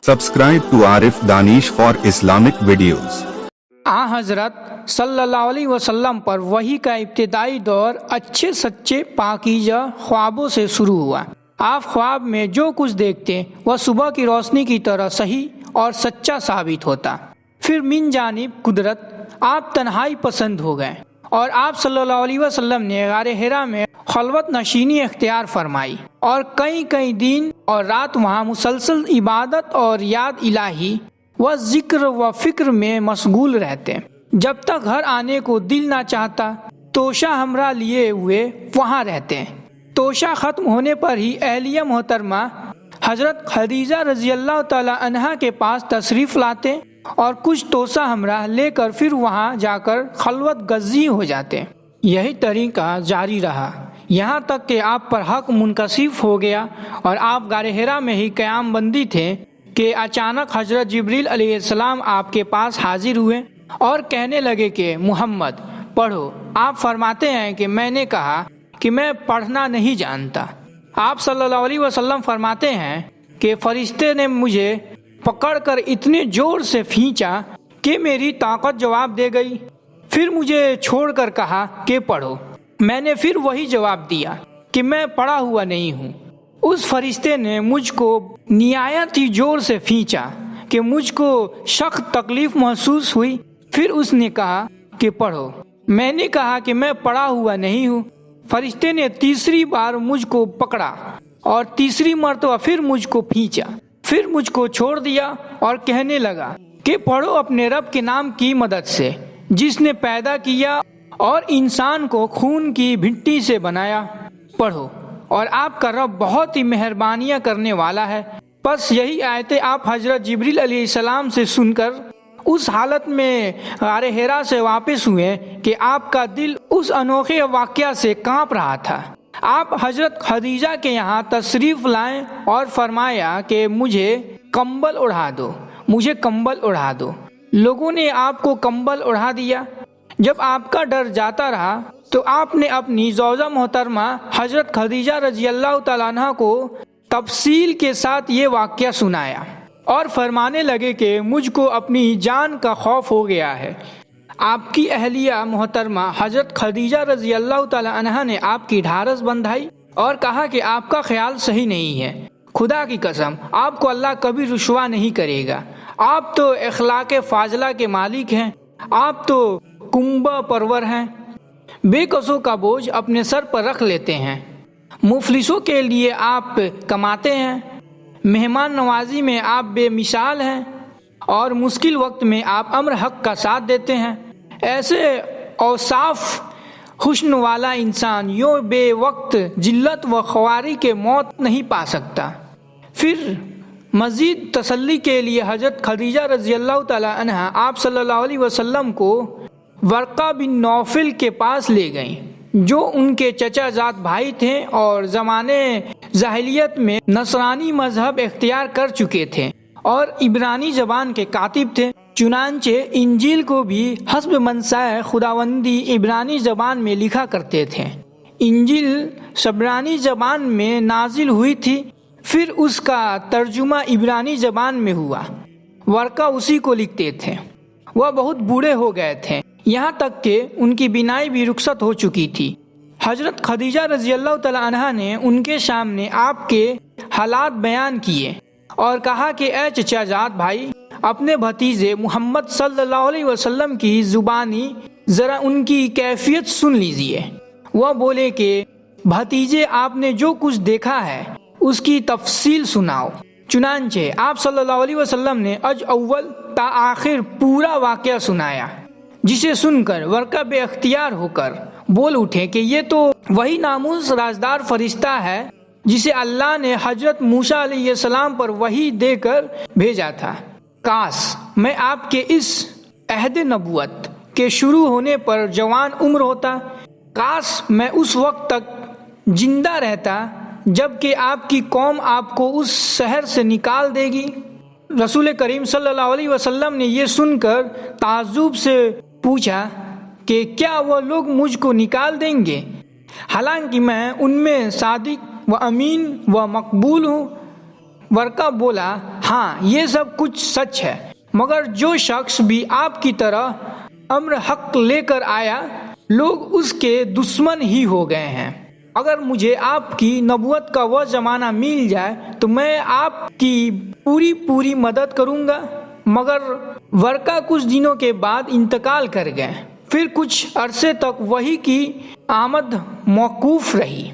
Subscribe to Arif Danish for Islamic videos. हज़रत सल्लल्लाहु अलैहि वसल्लम पर वही का इब्तिदाई दौर अच्छे सच्चे पाकीज़ा ख्वाबों से शुरू हुआ। आप ख्वाब में जो कुछ देखते वह सुबह की रोशनी की तरह सही और सच्चा साबित होता। फिर मिन जानिब कुदरत आप तन्हाई पसंद हो गए और आप सल्लल्लाहु अलैहि वसल्लम ने गारे हिरा में खलवत नशीनी इख्तियार फरमाई और कई दिन और रात वहाँ मुसलसल इबादत और याद इलाही व जिक्र व फिक्र में मशगूल रहते। जब तक घर आने को दिल ना चाहता तोशा हमरा लिए हुए वहाँ रहते। तोशा ख़त्म होने पर ही अहलिया मोहतरमा हज़रत खदीजा रज़ी अल्लाह ताला अन्हा के पास तशरीफ़ लाते और कुछ तोशा हमरा लेकर फिर वहाँ जाकर खलवत गज़ी हो जाते। यही तरीका जारी रहा यहाँ तक कि आप पर हक मुनकशिफ हो गया और आप गारे हिरा में ही क़याम बंदी थे कि अचानक हज़रत जिब्रील अलैहिस्सलाम आपके पास हाजिर हुए और कहने लगे कि मुहम्मद पढ़ो। आप फरमाते हैं कि मैंने कहा कि मैं पढ़ना नहीं जानता। आप सल्लल्लाहु अलैहि वसल्लम फरमाते हैं कि फरिश्ते ने मुझे पकड़कर इतने ज़ोर से खींचा कि मेरी ताकत जवाब दे गई। फिर मुझे छोड़कर कहा कि पढ़ो। मैंने फिर वही जवाब दिया कि मैं पढ़ा हुआ नहीं हूँ। उस फरिश्ते ने मुझको निहायत ही जोर से खींचा कि मुझको सख्त तकलीफ महसूस हुई। फिर उसने कहा कि पढ़ो। मैंने कहा कि मैं पढ़ा हुआ नहीं हूँ। फरिश्ते ने तीसरी बार मुझको पकड़ा और तीसरी मर्तबा फिर मुझको खींचा। फिर मुझको छोड़ दिया और कहने लगा कि पढ़ो अपने रब के नाम की मदद से जिसने पैदा किया और इंसान को खून की मिट्टी से बनाया। पढ़ो और आपका रब बहुत ही मेहरबानियाँ करने वाला है। बस यही आयतें आप हज़रत जिब्रील अलैहिस्सलाम से सुनकर उस हालत में गारे हिरा से वापस हुए कि आपका दिल उस अनोखे वाक़या से कांप रहा था। आप हज़रत खदीजा के यहाँ तशरीफ़ लाएं और फरमाया कि मुझे कंबल उड़ा दो, मुझे कंबल उड़ा दो। लोगों ने आपको कंबल उड़ा दिया। जब आपका डर जाता रहा तो आपने अपनी ज़ौजा मोहतरमा हज़रत खदीजा रज़ी अल्लाह ताला अन्हा को तफसील के साथ ये वाक़या सुनाया और फरमाने लगे कि मुझको अपनी जान का खौफ हो गया है। आपकी अहलिया मोहतरमा हज़रत खदीजा रज़ी अल्लाह ताला अन्हा ने आपकी ढारस बंधाई और कहा कि आपका ख्याल सही नहीं है। खुदा की कसम आपको अल्लाह कभी रुश्वा नहीं करेगा। आप तो अखलाक़ फाजला के मालिक हैं। आप तो कुंबा परवर हैं। बेकसों का बोझ अपने सर पर रख लेते हैं। मुफलिसों के लिए आप कमाते हैं। मेहमान नवाजी में आप बेमिसाल हैं और मुश्किल वक्त में आप अम्र हक का साथ देते हैं। ऐसे औसाफ हुस्न वाला इंसान यूँ बेवक्त जिल्लत व ख्वारी के मौत नहीं पा सकता। फिर मज़ीद तसल्ली के लिए हज़रत खदीजा रज़ी अल्लाह ताला अन्हा आप सल्लल्लाहु अलैहि वसल्लम को वर्का बिन नौफिल के पास ले गईं जो उनके चचा जात भाई थे और ज़माने जाहिलियत में नसरानी मजहब इख्तियार कर चुके थे और इब्रानी ज़बान के कातिब थे। चुनांचे इंजील को भी हस्ब मनसाए खुदावंदी इब्रानी ज़बान में लिखा करते थे। इंजील शबरानी ज़बान में नाजिल हुई थी, फिर उसका तर्जुमा इब्रानी ज़बान में हुआ। वर्का उसी को लिखते थे। वह बहुत बूढ़े हो गए थे, यहाँ तक कि उनकी बिनाई भी रुखसत हो चुकी थी। हज़रत खदीजा रज़ी अल्लाह ताला अन्हा ने उनके सामने आपके हालात बयान किए और कहा कि ए चचा जात भाई, अपने भतीजे मोहम्मद सल्लल्लाहु अलैहि वसल्लम की ज़ुबानी ज़रा उनकी कैफियत सुन लीजिए। वह बोले कि भतीजे आपने जो कुछ देखा है उसकी तफसील सुनाओ। चुनांचे आप सल्लल्लाहु अलैहि वसल्लम ने अज अव्वल ता आखिर पूरा वाक़या सुनाया, जिसे सुनकर वर्का बेअख्तियार होकर बोल उठे कि ये तो वही नामूस राजदार फरिश्ता है जिसे अल्लाह ने हजरत मूसा अलैहिस्सलाम पर वही देकर भेजा था। काश मैं आपके इस अहद नबुवत के शुरू होने पर जवान उम्र होता। काश मैं उस वक्त तक जिंदा रहता जबकि आपकी कौम आपको उस शहर से निकाल देगी। रसूल करीम सल्लल्लाहु अलैहि वसल्लम ने ये सुनकर ताज्जुब से पूछा कि क्या वो लोग मुझको निकाल देंगे, हालांकि मैं उनमें सादिक व अमीन व मकबूल हूँ। वर्का बोला, ہاں یہ سب کچھ سچ ہے، مگر جو شخص بھی آپ کی طرح امر حق لے کر آیا لوگ اس کے دشمن ہی ہو گئے ہیں۔ اگر مجھے آپ کی نبوت کا وہ زمانہ مل جائے تو میں آپ کی پوری مدد کروں گا، مگر ورقہ کچھ دنوں کے بعد انتقال کر گئے، پھر کچھ عرصے تک وحی کی آمد موقوف رہی۔